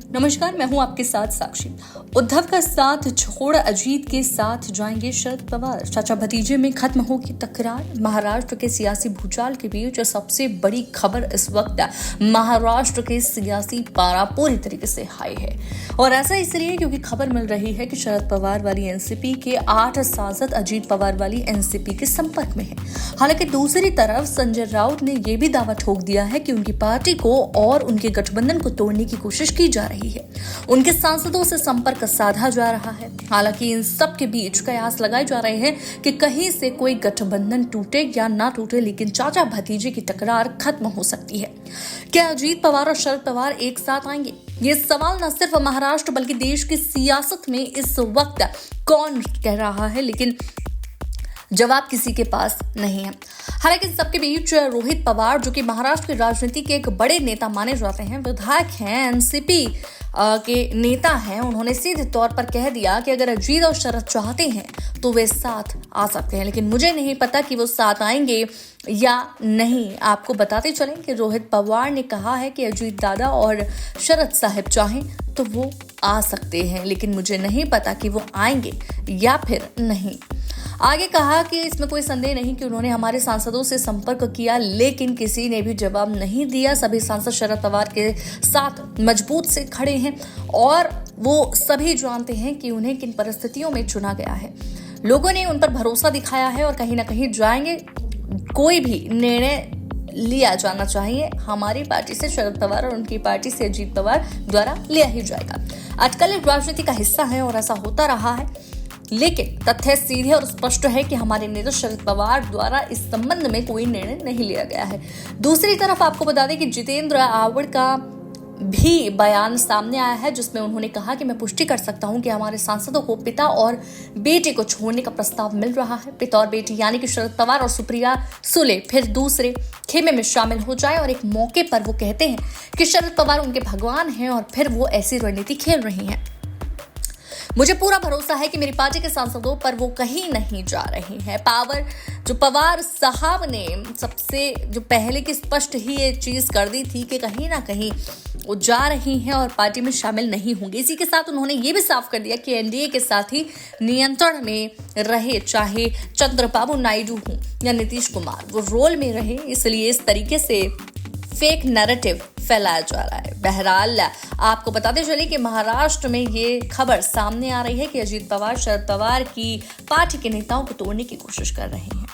नमस्कार, मैं हूं आपके साथ साक्षी। उद्धव का साथ छोड़ अजीत के साथ जाएंगे शरद पवार। चाचा भतीजे में खत्म होगी तकरार। महाराष्ट्र के सियासी भूचाल के बीच सबसे बड़ी खबर इस वक्त महाराष्ट्र के सियासी पारा पूरी तरीके से हाई है, और ऐसा इसलिए क्योंकि खबर मिल रही है कि शरद पवार वाली एनसीपी के 8 सांसद अजीत पवार वाली एनसीपी के संपर्क में हैं। हालांकि दूसरी तरफ संजय राउत ने यह भी दावा ठोक दिया है कि उनकी पार्टी को और उनके गठबंधन को तोड़ने की कोशिश की जा रही है। उनके सांसदों से संपर्क साधा जा रहा है। हालांकि इन सब के बीच कयास लगाए जा रहे हैं कि कहीं से कोई गठबंधन टूटे या ना टूटे, लेकिन चाचा भतीजे की टकरार खत्म हो सकती है। क्या अजीत पवार और शरद पवार एक साथ आएंगे? ये सवाल न सिर्फ महाराष्ट्र बल्कि देश की सियासत में इस वक्त कौन कह रहा है, लेकिन जवाब किसी के पास नहीं है। हालांकि सबके बीच रोहित पवार, जो कि महाराष्ट्र की राजनीति के एक बड़े नेता माने जाते हैं, विधायक हैं, एनसीपी के नेता हैं, उन्होंने सीधे तौर पर कह दिया कि अगर अजीत और शरद चाहते हैं तो वे साथ आ सकते हैं, लेकिन मुझे नहीं पता कि वो साथ आएंगे या नहीं। आपको बताते चलें कि रोहित पवार ने कहा है कि अजीत दादा और शरद साहब चाहें तो वो आ सकते हैं, लेकिन मुझे नहीं पता कि वो आएंगे या फिर नहीं। आगे कहा कि इसमें कोई संदेह नहीं कि उन्होंने हमारे सांसदों से संपर्क किया, लेकिन किसी ने भी जवाब नहीं दिया। सभी सांसद शरद पवार के साथ मजबूत से खड़े हैं और वो सभी जानते हैं कि उन्हें किन परिस्थितियों में चुना गया है। लोगों ने उन पर भरोसा दिखाया है और कहीं ना कहीं जाएंगे। कोई भी निर्णय लिया जाना चाहिए हमारी पार्टी से शरद पवार और उनकी पार्टी से अजीत पवार द्वारा लिया ही जाएगा। अटकलें राजनीति का हिस्सा है और ऐसा होता रहा है, लेकिन तथ्य सीधे और स्पष्ट है कि हमारे नेता शरद पवार द्वारा इस संबंध में कोई निर्णय नहीं लिया गया है। दूसरी तरफ आपको बता दें कि जितेंद्र आव्हाड का भी बयान सामने आया है, जिसमें उन्होंने कहा कि मैं पुष्टि कर सकता हूं कि हमारे सांसदों को पिता और बेटे को छोड़ने का प्रस्ताव मिल रहा है। पिता और बेटी यानी कि शरद पवार और सुप्रिया सुले फिर दूसरे खेमे में शामिल हो जाए, और एक मौके पर वो कहते हैं कि शरद पवार उनके भगवान हैं और फिर वो ऐसी रणनीति खेल रही हैं। मुझे पूरा भरोसा है कि मेरी पार्टी के सांसदों पर वो कहीं नहीं जा रही है। पवार साहब ने सबसे जो पहले की स्पष्ट ही ये चीज कर दी थी कि कहीं ना कहीं वो जा रही हैं और पार्टी में शामिल नहीं होंगे। इसी के साथ उन्होंने ये भी साफ कर दिया कि एनडीए के साथ ही नियंत्रण में रहे, चाहे चंद्रबाबू नायडू हों या नीतीश कुमार, वो रोल में रहे। इसलिए इस तरीके से फेक नैरेटिव फैलाया जा रहा है। बहरहाल आपको बताते चले कि महाराष्ट्र में ये खबर सामने आ रही है कि अजीत पवार शरद पवार की पार्टी के नेताओं को तोड़ने की कोशिश कर रहे हैं।